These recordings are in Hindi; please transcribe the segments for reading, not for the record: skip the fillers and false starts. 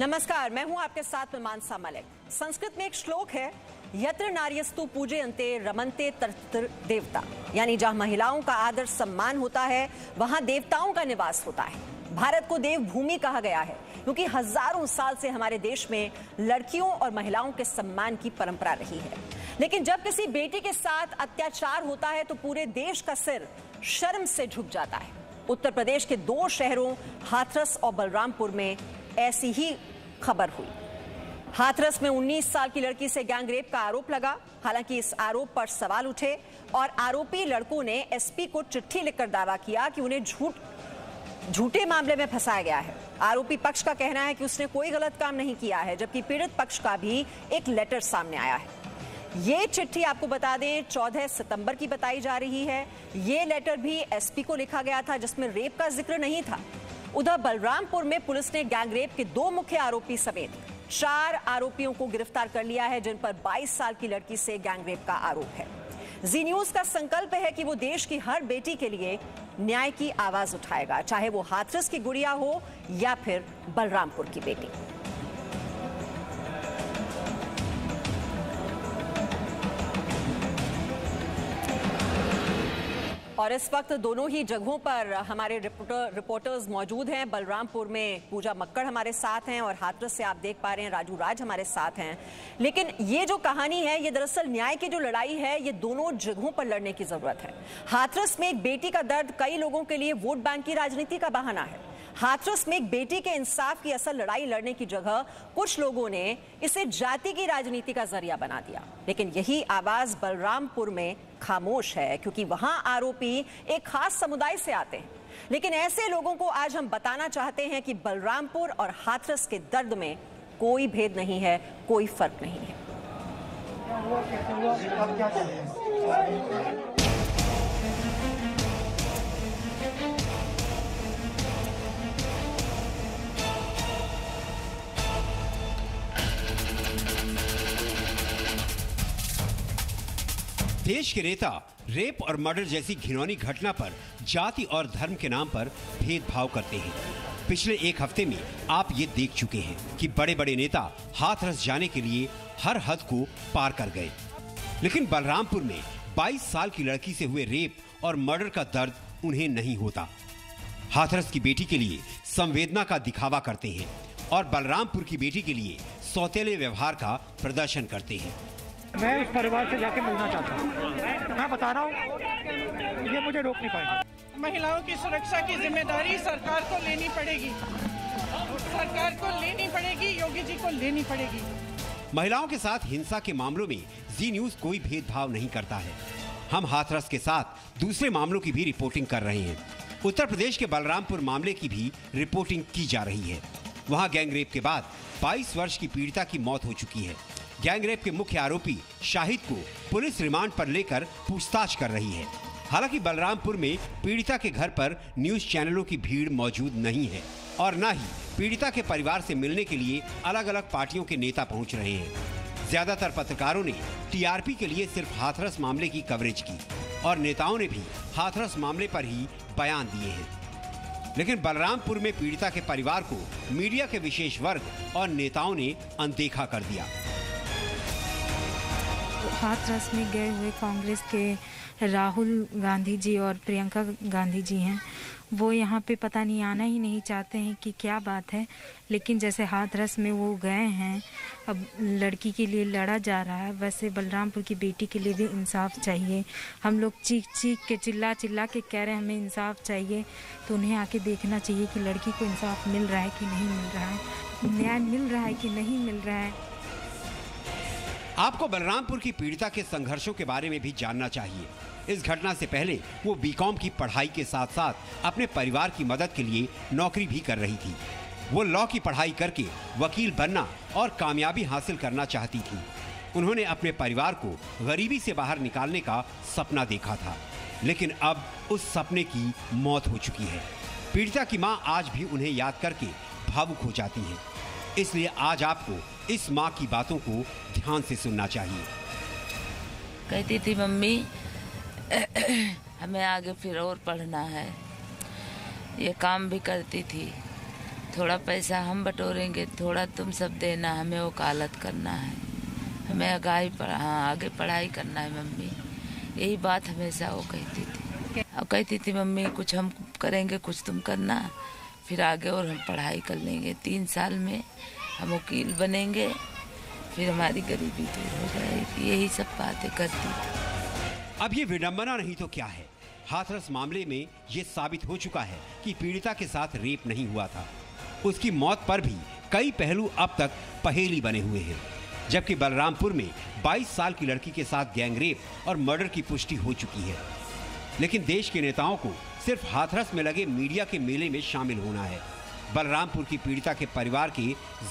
नमस्कार, मैं हूं आपके साथ में मानसा मलिक। संस्कृत में एक श्लोक है, यत्र नार्यस्तु पूजयन्ते रमन्ते तत्र देवता, यानी जहां महिलाओं का आदर सम्मान होता है वहां देवताओं का निवास होता है। भारत को देवभूमि कहा गया है क्योंकि हजारों साल से हमारे देश में लड़कियों और महिलाओं के सम्मान की परंपरा रही है। लेकिन जब किसी बेटी के साथ अत्याचार होता है तो पूरे देश का सिर शर्म से झुक जाता है। उत्तर प्रदेश के 2 शहरों हाथरस और बलरामपुर में ऐसी ही खबर हुई। हाथरस में 19 साल की लड़की से गैंगरेप का आरोप लगा। हालांकि इस आरोप पर सवाल उठे और आरोपी लड़कों ने एसपी को चिट्ठी लिखकर दावा किया कि उन्हें झूठे मामले में फंसाया गया है। आरोपी पक्ष का कहना है कि उसने कोई गलत काम नहीं किया है, जबकि पीड़ित पक्ष का भी एक लेटर सामने आया है। ये चिट्ठी आपको बता दें 14 सितंबर की बताई जा रही है। ये लेटर भी एसपी को लिखा गया था जिसमें रेप का जिक्र नहीं था। उधर बलरामपुर में पुलिस ने गैंगरेप के 2 मुख्य आरोपी समेत 4 आरोपियों को गिरफ्तार कर लिया है, जिन पर 22 साल की लड़की से गैंगरेप का आरोप है। जी न्यूज का संकल्प है कि वो देश की हर बेटी के लिए न्याय की आवाज उठाएगा, चाहे वो हाथरस की गुड़िया हो या फिर बलरामपुर की बेटी। और इस वक्त दोनों ही जगहों पर हमारे रिपोर्टर्स मौजूद हैं। बलरामपुर में पूजा मक्कड़ हमारे साथ हैं और हाथरस से आप देख पा रहे हैं राजू राज हमारे साथ हैं। लेकिन ये जो कहानी है, ये दरअसल न्याय की जो लड़ाई है, ये दोनों जगहों पर लड़ने की जरूरत है। हाथरस में एक बेटी का दर्द कई लोगों के लिए वोट बैंक की राजनीति का बहाना है। हाथरस में एक बेटी के इंसाफ की असल लड़ाई लड़ने की जगह कुछ लोगों ने इसे जाति की राजनीति का जरिया बना दिया। लेकिन यही आवाज बलरामपुर में खामोश है क्योंकि वहां आरोपी एक खास समुदाय से आते हैं। लेकिन ऐसे लोगों को आज हम बताना चाहते हैं कि बलरामपुर और हाथरस के दर्द में कोई भेद नहीं है, कोई फर्क नहीं है। देश के नेता रेप और मर्डर जैसी घिनौनी घटना पर जाति और धर्म के नाम पर भेदभाव करते हैं। पिछले 1 हफ्ते में आप ये देख चुके हैं कि बड़े बड़े नेता हाथरस जाने के लिए हर हद को पार कर गए। लेकिन बलरामपुर में 22 साल की लड़की से हुए रेप और मर्डर का दर्द उन्हें नहीं होता। हाथरस की बेटी के लिए संवेदना का दिखावा करते हैं और बलरामपुर की बेटी के लिए सौतेले व्यवहार का प्रदर्शन करते हैं। मैं उस परिवार से जाके मिलना चाहता हूँ। मैं बता रहा हूँ, ये मुझे रोक नहीं पाएगा। महिलाओं की सुरक्षा की जिम्मेदारी सरकार को लेनी पड़ेगी, सरकार को लेनी पड़ेगी, योगी जी को लेनी पड़ेगी। महिलाओं के साथ हिंसा के मामलों में जी न्यूज कोई भेदभाव नहीं करता है। हम हाथरस के साथ दूसरे मामलों की भी रिपोर्टिंग कर रहे हैं। उत्तर प्रदेश के बलरामपुर मामले की भी रिपोर्टिंग की जा रही है। वहाँ गैंगरेप के बाद 22 वर्ष की पीड़िता की मौत हो चुकी है। गैंगरेप के मुख्य आरोपी शाहिद को पुलिस रिमांड पर लेकर पूछताछ कर रही है। हालांकि बलरामपुर में पीड़िता के घर पर न्यूज चैनलों की भीड़ मौजूद नहीं है और न ही पीड़िता के परिवार से मिलने के लिए अलग अलग पार्टियों के नेता पहुंच रहे हैं। ज्यादातर पत्रकारों ने टीआरपी के लिए सिर्फ हाथरस मामले की कवरेज की और नेताओं ने भी हाथरस मामले पर ही बयान दिए हैं। लेकिन बलरामपुर में पीड़िता के परिवार को मीडिया के विशेष वर्ग और नेताओं ने अनदेखा कर दिया। हाथरस में गए हुए कांग्रेस के राहुल गांधी जी और प्रियंका गांधी जी हैं, वो यहाँ पे पता नहीं आना ही नहीं चाहते हैं कि क्या बात है। लेकिन जैसे हाथरस में वो गए हैं, अब लड़की के लिए लड़ा जा रहा है, वैसे बलरामपुर की बेटी के लिए भी इंसाफ चाहिए। हम लोग चीख चीख के चिल्ला चिल्ला के कह रहे हैं हमें इंसाफ चाहिए, तो उन्हें आके देखना चाहिए कि लड़की को इंसाफ मिल रहा है कि नहीं मिल रहा है, न्याय मिल रहा है कि नहीं मिल रहा है। आपको बलरामपुर की पीड़िता के संघर्षों के बारे में भी जानना चाहिए। इस घटना से पहले वो बीकॉम की पढ़ाई के साथ साथ अपने परिवार की मदद के लिए नौकरी भी कर रही थी। वो लॉ की पढ़ाई करके वकील बनना और कामयाबी हासिल करना चाहती थी। उन्होंने अपने परिवार को गरीबी से बाहर निकालने का सपना देखा था, लेकिन अब उस सपने की मौत हो चुकी है। पीड़िता की माँ आज भी उन्हें याद करके भावुक हो जाती है। इसलिए आज आपको इस माँ की बातों को ध्यान से सुनना चाहिए। कहती थी मम्मी हमें आगे फिर और पढ़ना है, ये काम भी करती थी। थोड़ा पैसा हम बटोरेंगे, थोड़ा तुम सब देना, हमें वकालत करना है, हमें आगे पढ़ाई करना है मम्मी। यही बात हमेशा वो कहती थी। और कहती थी मम्मी कुछ हम करेंगे कुछ तुम करना, फिर आगे और हम पढ़ाई कर लेंगे, 3 साल में हम वकील बनेंगे, फिर हमारी गरीबी दूर हो जाएगी। यही सब बातें करती थी। अब ये विडंबना नहीं तो क्या है, हाथरस मामले में ये साबित हो चुका है कि पीड़िता के साथ रेप नहीं हुआ था। उसकी मौत पर भी कई पहलू अब तक पहेली बने हुए हैं, जबकि बलरामपुर में 22 साल की लड़की के साथ गैंगरेप और मर्डर की पुष्टि हो चुकी है। लेकिन देश के नेताओं को सिर्फ हाथरस में लगे मीडिया के मेले में शामिल होना है। बलरामपुर की पीड़िता के परिवार के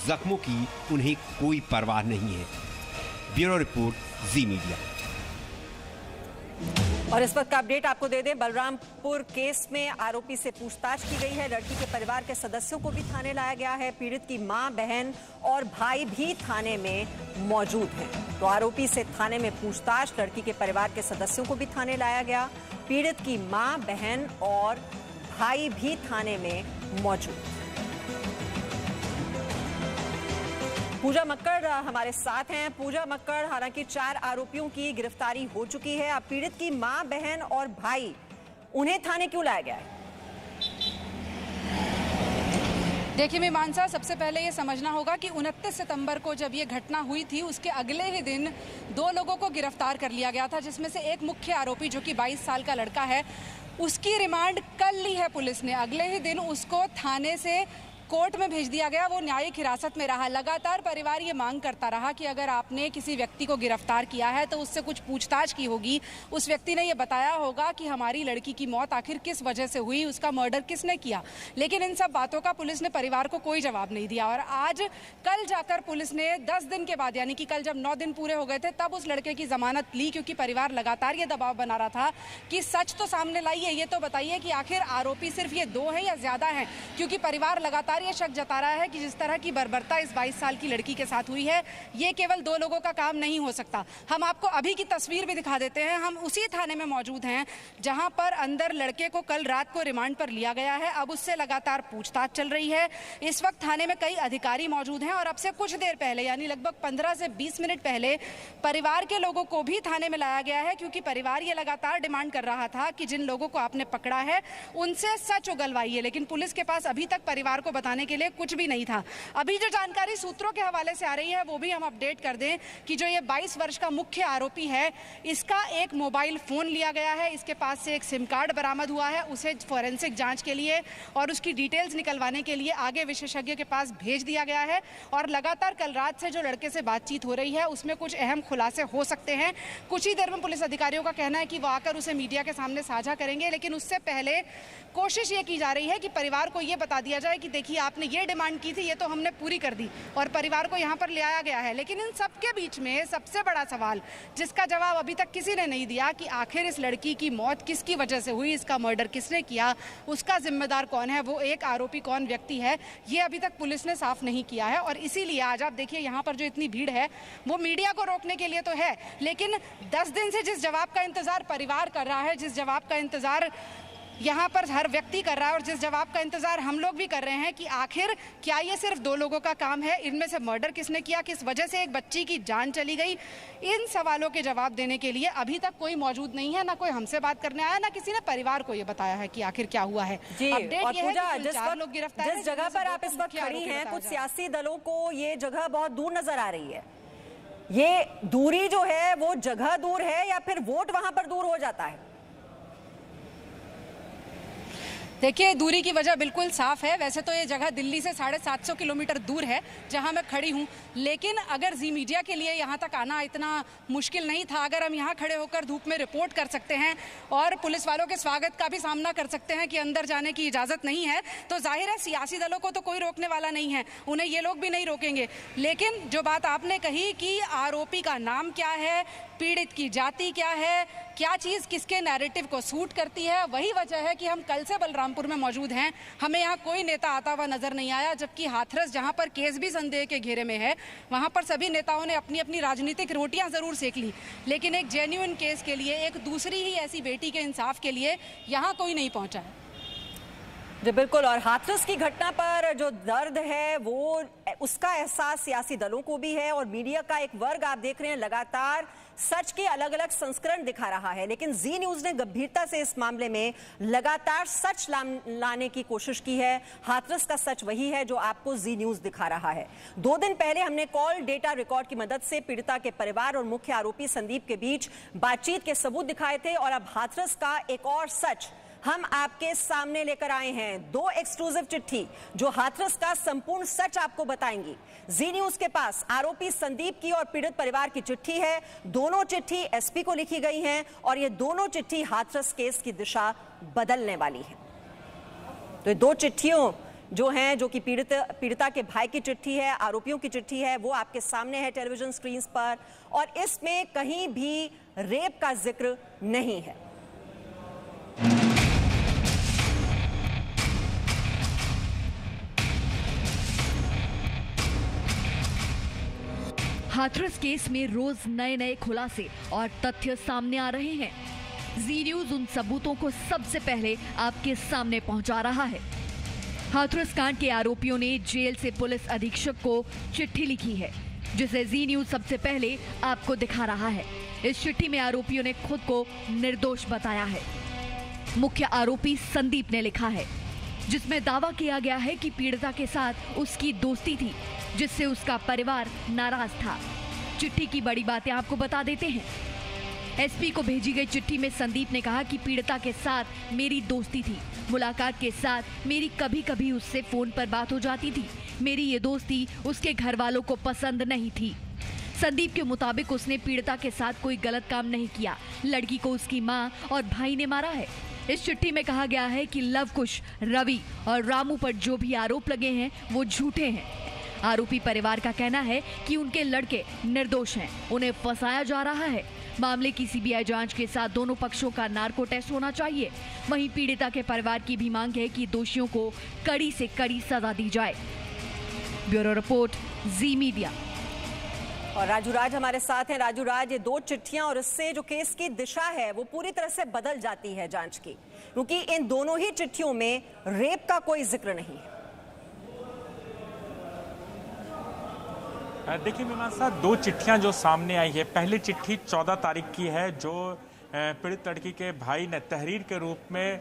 जख्मों की उन्हें कोई परवाह नहीं है। ब्यूरो रिपोर्ट, जी मीडिया। और इस वक्त का अपडेट आपको दे दें, बलरामपुर केस में आरोपी से पूछताछ की गई है। लड़की के परिवार के सदस्यों को भी थाने लाया गया है। पीड़ित की मां, बहन और भाई भी थाने में मौजूद हैं। तो आरोपी से थाने में पूछताछ, लड़की के परिवार के सदस्यों को भी थाने लाया गया। पीड़ित की मां, बहन और भाई भी थाने में मौजूद। पूजा मक्कड़ हमारे साथ हैं। पूजा मक्कड़, हालांकि 4 आरोपियों की गिरफ्तारी हो चुकी है। अब पीड़ित की मां, बहन और भाई, उन्हें थाने क्यों लाया गया है? देखिए मीमांसा, सबसे पहले ये समझना होगा कि 29 सितंबर को जब ये घटना हुई थी, उसके अगले ही दिन 2 लोगों को गिरफ्तार कर लिया गया था, जिसमें से एक मुख्य आरोपी जो कि 22 साल का लड़का है, उसकी रिमांड कल ली है पुलिस ने। अगले ही दिन उसको थाने से कोर्ट में भेज दिया गया, वो न्यायिक हिरासत में रहा। लगातार परिवार ये मांग करता रहा कि अगर आपने किसी व्यक्ति को गिरफ्तार किया है तो उससे कुछ पूछताछ की होगी, उस व्यक्ति ने ये बताया होगा कि हमारी लड़की की मौत आखिर किस वजह से हुई, उसका मर्डर किसने किया। लेकिन इन सब बातों का पुलिस ने परिवार को कोई जवाब नहीं दिया। और आज कल जाकर पुलिस ने 10 दिन के बाद, यानी कि कल जब 9 दिन पूरे हो गए थे, तब उस लड़के की जमानत ली, क्योंकि परिवार लगातार ये दबाव बना रहा था कि सच तो सामने लाइए, ये तो बताइए कि आखिर आरोपी सिर्फ ये 2 हैं या ज्यादा हैं, क्योंकि परिवार लगातार ये शक जता रहा है कि जिस तरह की बर्बरता इस 22 साल की लड़की के साथ हुई है, ये केवल 2 लोगों का काम नहीं हो सकता। हम आपको अभी की तस्वीर भी दिखा देते हैं। हम उसी थाने में मौजूद हैं जहां पर अंदर लड़के को कल रात को रिमांड पर लिया गया है। अब उससे लगातार पूछताछ चल रही है। इस वक्त थाने में कई अधिकारी मौजूद हैं और अब से कुछ देर पहले, यानी लगभग 15 से 20 मिनट पहले, परिवार के लोगों को भी थाने में लाया गया है, क्योंकि परिवार ये लगातार डिमांड कर रहा था कि जिन लोगों को आपने पकड़ा है उनसे सच उगलवाइए। लेकिन पुलिस के पास अभी तक परिवार को बताने के लिए कुछ भी नहीं था। अभी जो जानकारी सूत्रों के हवाले से आ रही है वो भी हम अपडेट कर दें कि जो ये 22 वर्ष का मुख्य आरोपी है, इसका एक मोबाइल फोन लिया गया है, इसके पास से एक सिम कार्ड बरामद हुआ है, उसे फोरेंसिक जांच के लिए और उसकी डिटेल्स निकलवाने के लिए आगे विशेषज्ञ के पास भेज दिया गया है। और लगातार कल रात से जो लड़के से बातचीत हो रही है उसमें कुछ अहम खुलासे हो सकते हैं। कुछ ही देर में पुलिस अधिकारियों का कहना है कि वो आकर उसे मीडिया के सामने साझा करेंगे, लेकिन उससे पहले कोशिश ये की जा रही है कि परिवार को ये बता दिया जाए कि देखिए आपने ये डिमांड की थी, ये तो हमने पूरी कर दी और परिवार को यहाँ पर ले आया गया है। लेकिन इन सब के बीच में सबसे बड़ा सवाल, जिसका जवाब अभी तक किसी ने नहीं दिया, कि आखिर इस लड़की की मौत किसकी वजह से हुई, इसका मर्डर किसने किया, उसका जिम्मेदार कौन है, वो एक आरोपी कौन व्यक्ति है, ये अभी तक पुलिस ने साफ नहीं किया है। और इसीलिए आज आप देखिए यहाँ पर जो इतनी भीड़ है वो मीडिया को रोकने के लिए तो है, लेकिन 10 दिन से जिस जवाब का इंतजार परिवार कर रहा है, जिस जवाब का इंतजार यहाँ पर हर व्यक्ति कर रहा है और जिस जवाब का इंतजार हम लोग भी कर रहे हैं कि आखिर क्या ये सिर्फ 2 लोगों का काम है, इनमें से मर्डर किसने किया, किस वजह से एक बच्ची की जान चली गई, इन सवालों के जवाब देने के लिए अभी तक कोई मौजूद नहीं है। ना कोई हमसे बात करने आया, ना किसी ने परिवार को ये बताया है कि आखिर क्या हुआ है। अपडेट ये है कि 4 लोग गिरफ्तार हैं। जिस जगह पर आप इस वक्त खड़ी हैं, कुछ सियासी दलों को ये जगह बहुत दूर नजर आ रही है। ये दूरी जो है वो जगह दूर है या फिर वोट वहां पर दूर हो जाता है? देखिए दूरी की वजह बिल्कुल साफ है। वैसे तो ये जगह दिल्ली से 750 किलोमीटर दूर है जहां मैं खड़ी हूं, लेकिन अगर जी मीडिया के लिए यहां तक आना इतना मुश्किल नहीं था। अगर हम यहां खड़े होकर धूप में रिपोर्ट कर सकते हैं और पुलिस वालों के स्वागत का भी सामना कर सकते हैं कि अंदर जाने की इजाज़त नहीं है, तो जाहिर है सियासी दलों को तो कोई रोकने वाला नहीं है, उन्हें ये लोग भी नहीं रोकेंगे। लेकिन जो बात आपने कही कि आरोपी का नाम क्या है, पीड़ित की जाति क्या है, क्या चीज़ किसके नैरेटिव को सूट करती है, वही वजह है कि हम कल से बलरामपुर में मौजूद हैं। हमें यहाँ कोई नेता आता हुआ नजर नहीं आया, जबकि हाथरस जहाँ पर केस भी संदेह के घेरे में है, वहाँ पर सभी नेताओं ने अपनी अपनी राजनीतिक रोटियाँ ज़रूर सेक ली, लेकिन एक जेन्युइन केस के लिए, एक दूसरी ही ऐसी बेटी के इंसाफ के लिए यहाँ कोई नहीं पहुँचा है। जी बिल्कुल, और हाथरस की घटना पर जो दर्द है वो उसका एहसास सियासी दलों को भी है और मीडिया का एक वर्ग आप देख रहे हैं लगातार सच के अलग अलग संस्करण दिखा रहा है, लेकिन जी न्यूज ने गंभीरता से इस मामले में लगातार सच लाने की कोशिश की है। हाथरस का सच वही है जो आपको जी न्यूज दिखा रहा है। 2 दिन पहले हमने कॉल डेटा रिकॉर्ड की मदद से पीड़िता के परिवार और मुख्य आरोपी संदीप के बीच बातचीत के सबूत दिखाए थे और अब हाथरस का एक और सच हम आपके सामने लेकर आए हैं। 2 एक्सक्लूसिव चिट्ठी जो हाथरस का संपूर्ण सच आपको बताएंगी। जी न्यूज के पास आरोपी संदीप की और पीड़ित परिवार की चिट्ठी है। दोनों चिट्ठी एसपी को लिखी गई हैं और ये दोनों चिट्ठी हाथरस केस की दिशा बदलने वाली है। तो ये 2 चिट्ठियों जो हैं, जो कि पीड़िता के भाई की चिट्ठी है, आरोपियों की चिट्ठी है, वो आपके सामने है टेलीविजन स्क्रीन पर, और इसमें कहीं भी रेप का जिक्र नहीं है। हाथरस केस में रोज नए नए खुलासे और तथ्य सामने आ रहे हैं। जी न्यूज उन सबूतों को सबसे पहले आपके सामने पहुंचा रहा है। हाथरस कांड के आरोपियों ने जेल से पुलिस अधीक्षक को चिट्ठी लिखी है, जिसे जी न्यूज सबसे पहले आपको दिखा रहा है। इस चिट्ठी में आरोपियों ने खुद को निर्दोष बताया है। मुख्य आरोपी संदीप ने लिखा है, जिसमें दावा किया गया है कि पीड़िता के साथ उसकी दोस्ती थी, जिससे उसका परिवार नाराज था। चिट्ठी की बड़ी बातें आपको बता देते हैं। एसपी को भेजी गई चिट्ठी में संदीप ने कहा कि पीड़िता के साथ मेरी दोस्ती थी। मुलाकात के साथ मेरी कभी कभी उससे फोन पर बात हो जाती थी। मेरी ये दोस्ती उसके घर वालों को पसंद नहीं थी। संदीप के मुताबिक उसने पीड़िता के साथ कोई गलत काम नहीं किया। लड़की को उसकी माँ और भाई ने मारा है। इस चिट्ठी में कहा गया है कि लवकुश, रवि और रामू पर जो भी आरोप लगे हैं वो झूठे हैं। आरोपी परिवार का कहना है कि उनके लड़के निर्दोष हैं, उन्हें फंसाया जा रहा है। मामले की सीबीआई जांच के साथ दोनों पक्षों का नार्को टेस्ट होना चाहिए। वहीं पीड़िता के परिवार की भी मांग है कि दोषियों को कड़ी से कड़ी सजा दी जाए। ब्यूरो रिपोर्ट, जी मीडिया। और राजू राज हमारे साथ हैं। राजू राज, ये 2 चिट्ठियां और इससे जो केस की दिशा है वो पूरी तरह से बदल जाती है जांच की, क्योंकि इन दोनों ही चिट्ठियों में रेप का कोई जिक्र नहीं है। देखिए मीमांसा, 2 चिट्ठियां जो सामने आई है। पहली चिट्ठी 14 तारीख की है, जो पीड़ित लड़की के भाई ने तहरीर के रूप में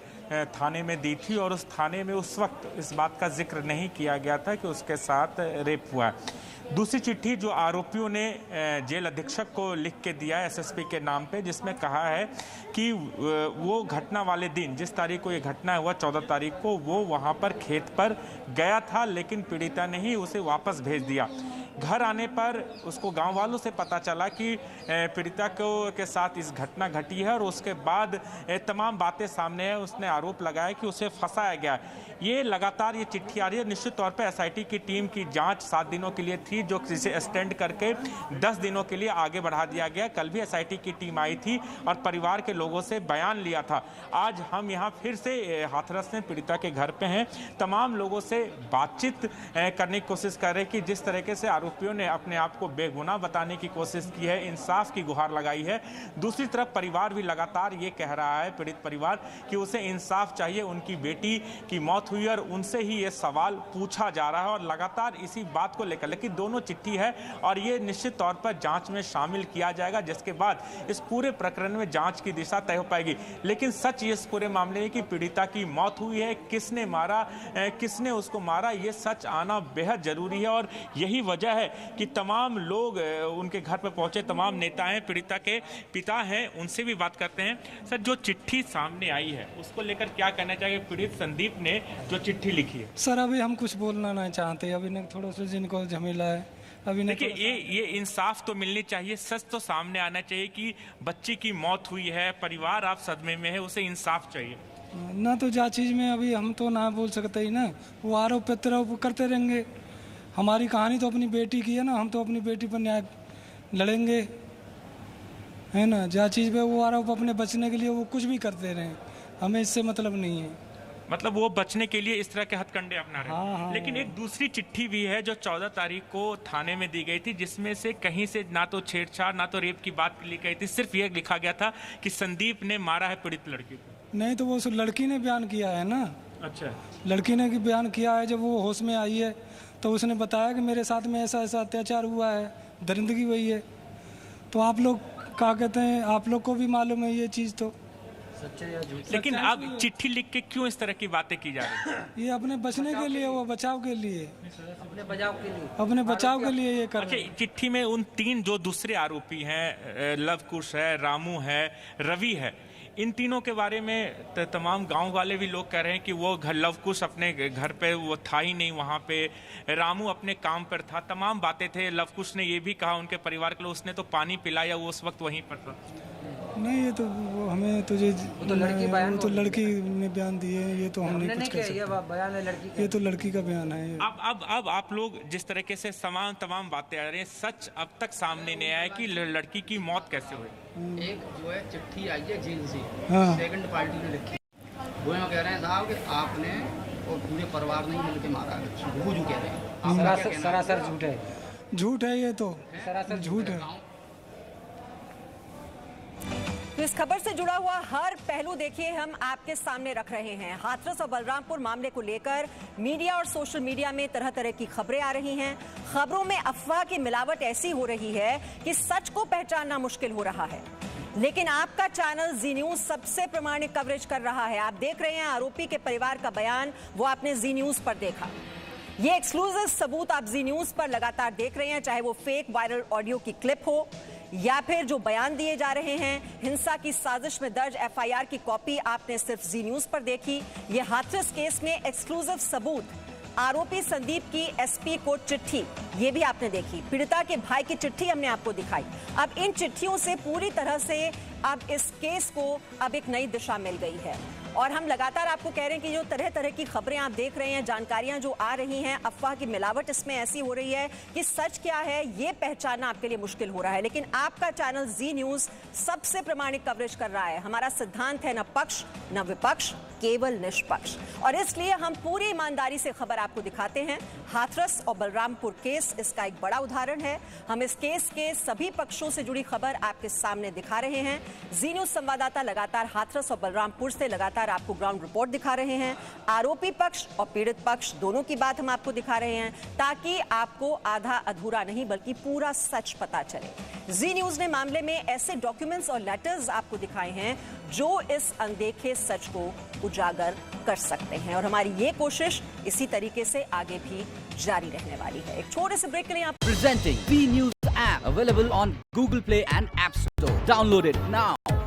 थाने में दी थी और उस थाने में उस वक्त इस बात का जिक्र नहीं किया गया था कि उसके साथ रेप हुआ है। दूसरी चिट्ठी जो आरोपियों ने जेल अधीक्षक को लिख के दिया एसएसपी के नाम पे, जिसमें कहा है कि वो घटना वाले दिन, जिस तारीख को ये घटना हुआ 14 तारीख को, वो वहाँ पर खेत पर गया था, लेकिन पीड़िता ने ही उसे वापस भेज दिया। घर आने पर उसको गांव वालों से पता चला कि पीड़िता के साथ इस घटना घटी है और उसके बाद तमाम बातें सामने है। उसने आरोप लगाया कि उसे फंसाया गया। ये लगातार ये चिट्ठी आ रही है। निश्चित तौर पे एसआईटी की टीम की जांच 7 दिनों के लिए थी, जो जिसे एक्सटेंड करके 10 दिनों के लिए आगे बढ़ा दिया गया। कल भी एसआईटी की टीम आई थी और परिवार के लोगों से बयान लिया था। आज हम यहाँ फिर से हाथरस में पीड़िता के घर पे हैं। तमाम लोगों से बातचीत करने की कोशिश कर रहे हैं कि जिस तरीके से आरोपियों ने अपने आप को बेगुनाह बताने की कोशिश की है, इंसाफ की गुहार लगाई है। दूसरी तरफ परिवार भी लगातार ये कह रहा है, पीड़ित परिवार, कि उसे इंसाफ चाहिए। उनकी बेटी की मौत हुई और उनसे ही ये सवाल पूछा जा रहा है और लगातार इसी बात को लेकर। लेकिन दोनों चिट्ठी है और ये निश्चित तौर पर जांच में शामिल किया जाएगा, जिसके बाद इस पूरे प्रकरण में जांच की दिशा तय हो पाएगी। लेकिन सच इस पूरे मामले में कि पीड़िता की मौत हुई है, किसने मारा, किसने उसको मारा, ये सच आना बेहद जरूरी है। और यही वजह है कि तमाम लोग उनके घर पर पहुंचे, तमाम नेता हैं, पीड़िता के पिता हैं, उनसे भी बात करते हैं। सर, जो चिट्ठी सामने आई है उसको लेकर क्या कहना चाहिए? पीड़ित संदीप ने जो चिट्ठी लिखी है। सर, अभी हम कुछ बोलना नहीं चाहते, अभी ने थोड़ा सा जिनको झमेला है अभी। देखिए, ये इंसाफ तो मिलनी चाहिए, सच तो सामने आना चाहिए कि बच्ची की मौत हुई है, परिवार आप सदमे में है, उसे इंसाफ चाहिए ना। तो जा चीज में अभी हम तो ना बोल सकते ही ना, वो आरोप प्रत्यारोप करते रहेंगे। हमारी कहानी तो अपनी बेटी की है ना, हम तो अपनी बेटी पर न्याय लड़ेंगे, है ना। जा चीज पे वो आरोप अपने बचने के लिए वो कुछ भी करते रहे, हमें इससे मतलब नहीं है। मतलब वो बचने के लिए इस तरह के हथकंडे अपना रहे। हाँ। लेकिन एक दूसरी चिट्ठी भी है जो 14 तारीख को थाने में दी गई थी, जिसमें से कहीं से ना तो छेड़छाड़ ना तो रेप की बात लिखी गई थी। सिर्फ ये लिखा गया था कि संदीप ने मारा है पीड़ित लड़की को। नहीं, तो वो लड़की ने बयान किया है ना, अच्छा। लड़की ने कि बयान किया है, जब वो होश में आई है तो उसने बताया कि मेरे साथ में ऐसा ऐसा अत्याचार हुआ है, दरिंदगी हुई है। तो आप लोग क्या कहते हैं, आप लोग को भी मालूम है ये चीज़, तो लेकिन अब चिट्ठी लिख के क्यों इस तरह की बातें की जा रही है? ये अपने बचने के लिए, वो बचाव के लिए, अपने बचाव के लिए ये कर रहे हैं। चिट्ठी में उन 3 जो दूसरे आरोपी हैं, लव कुश है, रामू है, रवि है, इन तीनों के बारे में तमाम गांव वाले भी लोग कह रहे हैं कि वो लव कुश अपने घर पे वो था ही नहीं, वहाँ पे रामू अपने काम पर था, तमाम बातें थे। लव कुश ने ये भी कहा उनके परिवार के लोग, उसने तो पानी पिलाया, वो उस वक्त वहीं पर था। नहीं, ये तो वो हमें तुझे तो लड़की ने बयान दिए, ये तो हमने कुछ कह सकते, ये तो लड़की का बयान है। अब आप लोग जिस तरीके से तमाम बातें आ रही हैं, सच अब तक सामने नहीं आया कि लड़की की मौत कैसे हुई। एक जो है चिट्ठी आई है जेल से, सेकंड पार्टी ने लिखी, वो कह रहे हैं साहब कि आपने और पूरे परिवार ने मिलकर मारा है, वो जो कह रहे हैं सरासर झूठ है, झूठ है, ये तो सरासर झूठ है। तो इस खबर से जुड़ा हुआ हर पहलू देखिए हम आपके सामने रख रहे हैं। हाथरस और बलरामपुर मामले को लेकर मीडिया और सोशल मीडिया में तरह तरह की खबरें आ रही हैं। खबरों में अफवाह की मिलावट ऐसी हो रही है कि सच को पहचानना मुश्किल हो रहा है, लेकिन आपका चैनल जी न्यूज सबसे प्रामाणिक कवरेज कर रहा है। आप देख रहे हैं आरोपी के परिवार का बयान, वो आपने जी न्यूज पर देखा। ये एक्सक्लूसिव सबूत आप जी न्यूज पर लगातार देख रहे हैं, चाहे वो फेक वायरल ऑडियो की क्लिप हो या फिर जो बयान दिए जा रहे हैं। हिंसा की साजिश में दर्ज एफआईआर की कॉपी आपने सिर्फ जी न्यूज पर देखी। ये हाथरस केस में एक्सक्लूसिव सबूत, आरोपी संदीप की एसपी को चिट्ठी, ये भी आपने देखी। पीड़िता के भाई की चिट्ठी हमने आपको दिखाई। अब इन चिट्ठियों से पूरी तरह से अब इस केस को अब एक नई दिशा मिल गई है और हम लगातार आपको कह रहे हैं कि जो तरह तरह की खबरें आप देख रहे हैं, जानकारियां जो आ रही हैं, अफवाह की मिलावट इसमें ऐसी हो रही है कि सच क्या है ये पहचानना आपके लिए मुश्किल हो रहा है। लेकिन आपका चैनल जी न्यूज सबसे प्रामाणिक कवरेज कर रहा है। हमारा सिद्धांत है न पक्ष न विपक्ष, केवल निष्पक्ष, और इसलिए हम पूरी ईमानदारी से खबर आपको दिखाते हैं। हाथरस और बलरामपुर केस इसका एक बड़ा उदाहरण है। हम इस केस के सभी पक्षों से जुड़ी खबर आपके सामने दिखा रहे हैं। जी न्यूज संवाददाता लगातार हाथरस और बलरामपुर से लगातार आपको ग्राउंड रिपोर्ट दिखा रहे हैं। आरोपी पक्ष और पीड़ित पक्ष दोनों की बात हम आपको दिखा रहे हैं ताकि आपको आधा अधूरा नहीं बल्कि पूरा सच पता चले। जी न्यूज ने मामले में ऐसे डॉक्यूमेंट्स और लेटर्स आपको दिखाए हैं जो इस अनदेखे सच को उजागर कर सकते हैं और हमारी ये कोशिश इसी तरीके से आगे भी जारी रहने वाली है। एक छोटे से ब्रेक के लिए आप presenting Zee news app available on Google Play and App Store. Download it now.